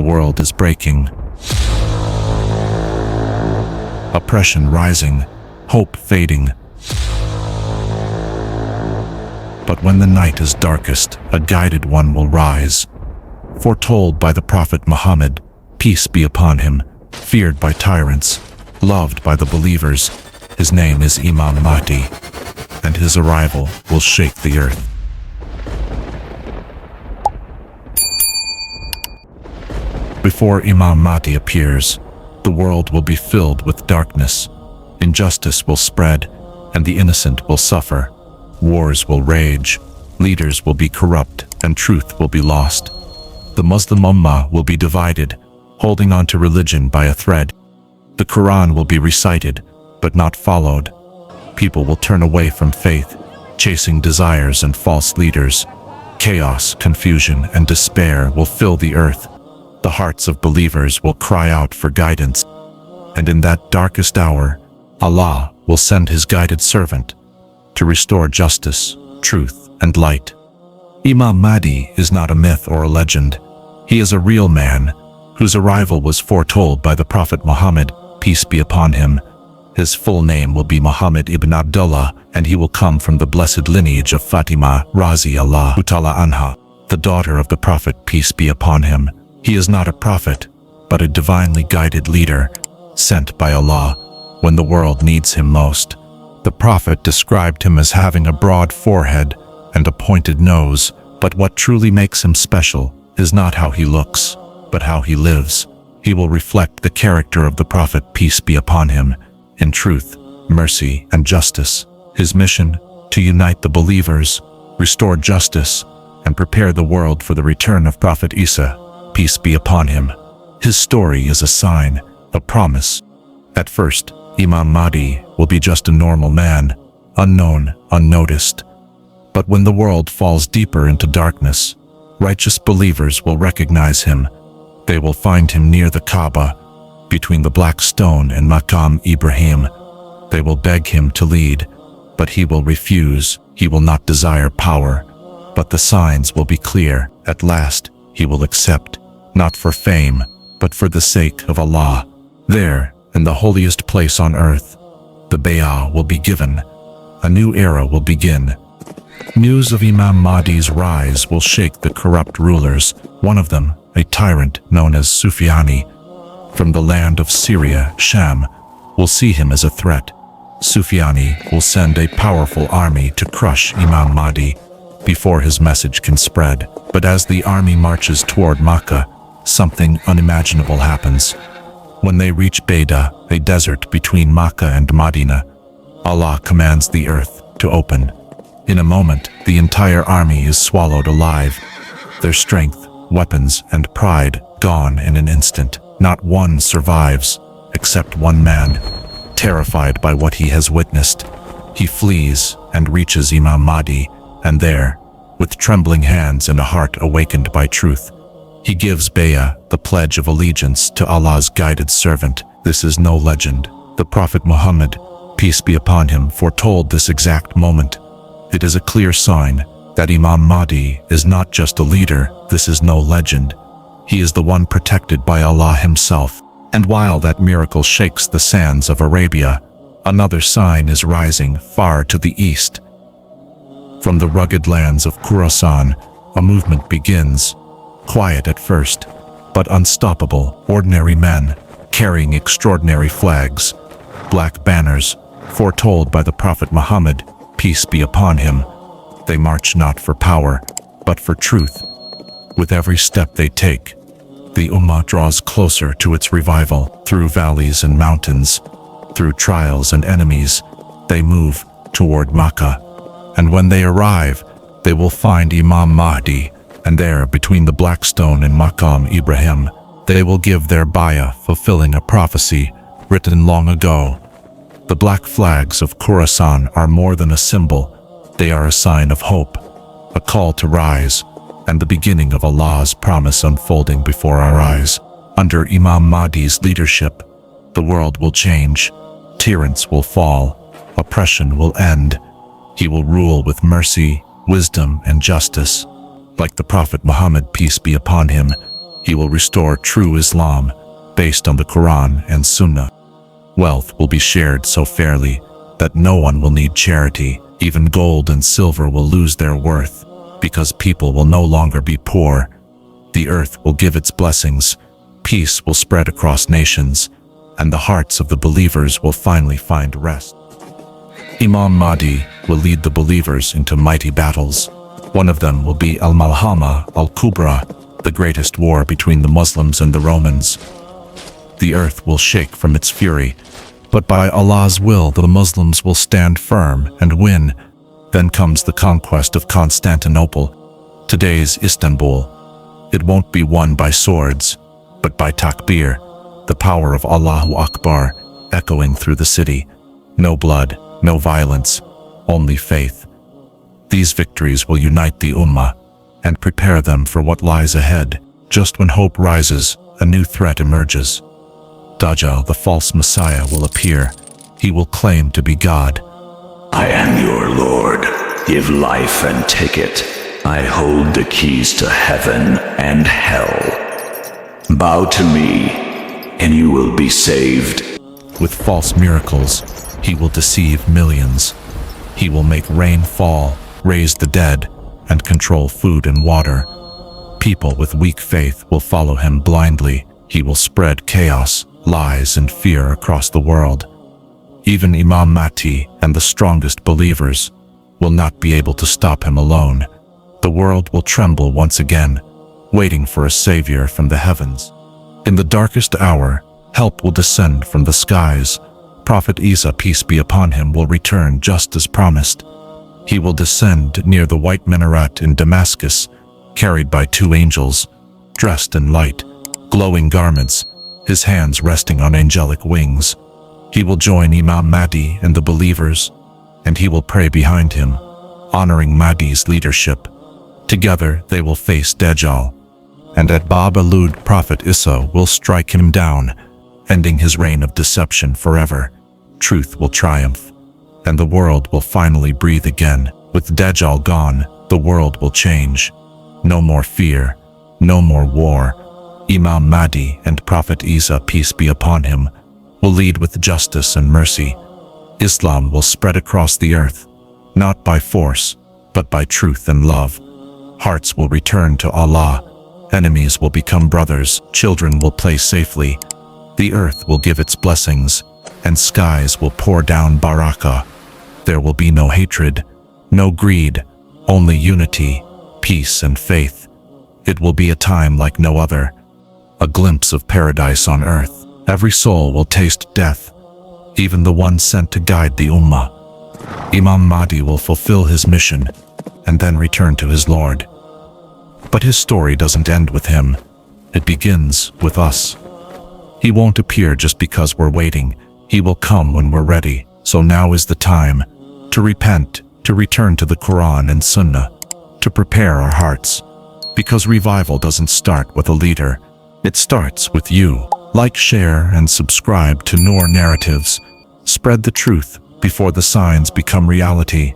world is breaking. Oppression rising, hope fading. But when the night is darkest, a guided one will rise. Foretold by the Prophet Muhammad, peace be upon him, feared by tyrants, loved by the believers. His name is Imam Mahdi, and his arrival will shake the earth. Before Imam Mahdi appears, the world will be filled with darkness. Injustice will spread, and the innocent will suffer. Wars will rage, leaders will be corrupt, and truth will be lost. The Muslim Ummah will be divided, holding on to religion by a thread. The Quran will be recited, but not followed. People will turn away from faith, chasing desires and false leaders. Chaos, confusion, and despair will fill the earth. The hearts of believers will cry out for guidance. And in that darkest hour, Allah will send His guided servant to restore justice, truth, and light. Imam Mahdi is not a myth or a legend. He is a real man whose arrival was foretold by the Prophet Muhammad, peace be upon him. His full name will be Muhammad ibn Abdullah, and he will come from the blessed lineage of Fatima Razi Allahu Ta'ala Anha, the daughter of the Prophet, peace be upon him. He is not a prophet, but a divinely guided leader, sent by Allah when the world needs him most. The Prophet described him as having a broad forehead and a pointed nose, but what truly makes him special is not how he looks, but how he lives. He will reflect the character of the Prophet, peace be upon him, in truth, mercy, and justice. His mission, to unite the believers, restore justice, and prepare the world for the return of Prophet Isa, peace be upon him. His story is a sign, a promise. At first, Imam Mahdi will be just a normal man, unknown, unnoticed. But when the world falls deeper into darkness, righteous believers will recognize him. They will find him near the Kaaba, between the black stone and Maqam Ibrahim. They will beg him to lead, but he will refuse. He will not desire power, but the signs will be clear. At last, he will accept, not for fame, but for the sake of Allah. There, in the holiest place on earth, the bay'ah will be given. A new era will begin. News of Imam Mahdi's rise will shake the corrupt rulers. One of them, a tyrant known as Sufyani, from the land of Syria, Sham, will see him as a threat. Sufyani will send a powerful army to crush Imam Mahdi before his message can spread. But as the army marches toward Makkah, something unimaginable happens. When they reach Bayda, a desert between Makkah and Madinah, Allah commands the earth to open. In a moment, the entire army is swallowed alive. Their strength, weapons, and pride gone in an instant. Not one survives, except one man. Terrified by what he has witnessed, he flees and reaches Imam Mahdi, and there, with trembling hands and a heart awakened by truth, he gives bay'ah, the pledge of allegiance to Allah's guided servant. This is no legend. The Prophet Muhammad, peace be upon him, foretold this exact moment. It is a clear sign that Imam Mahdi is not just a leader. This is no legend. He is the one protected by Allah himself. And while that miracle shakes the sands of Arabia, another sign is rising far to the east. From the rugged lands of Khurasan, a movement begins. Quiet at first, but unstoppable. Ordinary men, carrying extraordinary flags, black banners, foretold by the Prophet Muhammad, peace be upon him. They march not for power, but for truth. With every step they take, the Ummah draws closer to its revival. Through valleys and mountains, through trials and enemies, they move toward Makkah. And when they arrive, they will find Imam Mahdi, and there, between the black stone and Maqam Ibrahim, they will give their bay'ah, fulfilling a prophecy written long ago. The black flags of Khurasan are more than a symbol. They are a sign of hope, a call to rise, and the beginning of Allah's promise unfolding before our eyes. Under Imam Mahdi's leadership, the world will change. Tyrants will fall. Oppression will end. He will rule with mercy, wisdom, and justice. Like the Prophet Muhammad, peace be upon him, He will restore true Islam based on the Quran and Sunnah. Wealth will be shared so fairly that no one will need charity. Even gold and silver will lose their worth because people will no longer be poor. The earth will give its blessings, peace will spread across nations, and the hearts of the believers will finally find rest. Imam Mahdi will lead the believers into mighty battles. One of them will be Al-Malhama al-Kubra, the greatest war between the Muslims and the Romans. The earth will shake from its fury, but by Allah's will the Muslims will stand firm and win. Then comes the conquest of Constantinople, today's Istanbul. It won't be won by swords, but by takbir, the power of Allahu Akbar, echoing through the city. No blood, no violence, only faith. These victories will unite the Ummah and prepare them for what lies ahead. Just when hope rises, a new threat emerges. Dajjal, the false Messiah, will appear. He will claim to be God. I am your Lord. Give life and take it. I hold the keys to heaven and hell. Bow to me, and you will be saved. With false miracles, he will deceive millions. He will make rain fall, raise the dead, and control food and water. People with weak faith will follow him blindly. He will spread chaos, lies, and fear across the world. Even Imam Mahdi and the strongest believers will not be able to stop him alone. The world will tremble once again, waiting for a savior from the heavens. In the darkest hour, help will descend from the skies. Prophet Isa, peace be upon him, will return just as promised. He will descend near the white minaret in Damascus, carried by two angels, dressed in light, glowing garments, his hands resting on angelic wings. He will join Imam Mahdi and the believers, and he will pray behind him, honoring Mahdi's leadership. Together they will face Dajjal, and at Bab al-Lud, Prophet Isa will strike him down, ending his reign of deception forever. Truth will triumph, and the world will finally breathe again. With Dajjal gone, the world will change. No more fear, no more war. Imam Mahdi and Prophet Isa, peace be upon him, will lead with justice and mercy. Islam will spread across the earth, not by force, but by truth and love. Hearts will return to Allah. Enemies will become brothers. Children will play safely. The earth will give its blessings, and skies will pour down barakah. There will be no hatred, no greed, only unity, peace, and faith. It will be a time like no other, a glimpse of paradise on earth. Every soul will taste death, even the one sent to guide the Ummah. Imam Mahdi will fulfill his mission and then return to his Lord. But his story doesn't end with him. It begins with us. He won't appear just because we're waiting. He will come when we're ready. So now is the time to repent, to return to the Quran and Sunnah, to prepare our hearts. Because revival doesn't start with a leader. It starts with you. Like, share, and subscribe to Noor Narratives. Spread the truth before the signs become reality.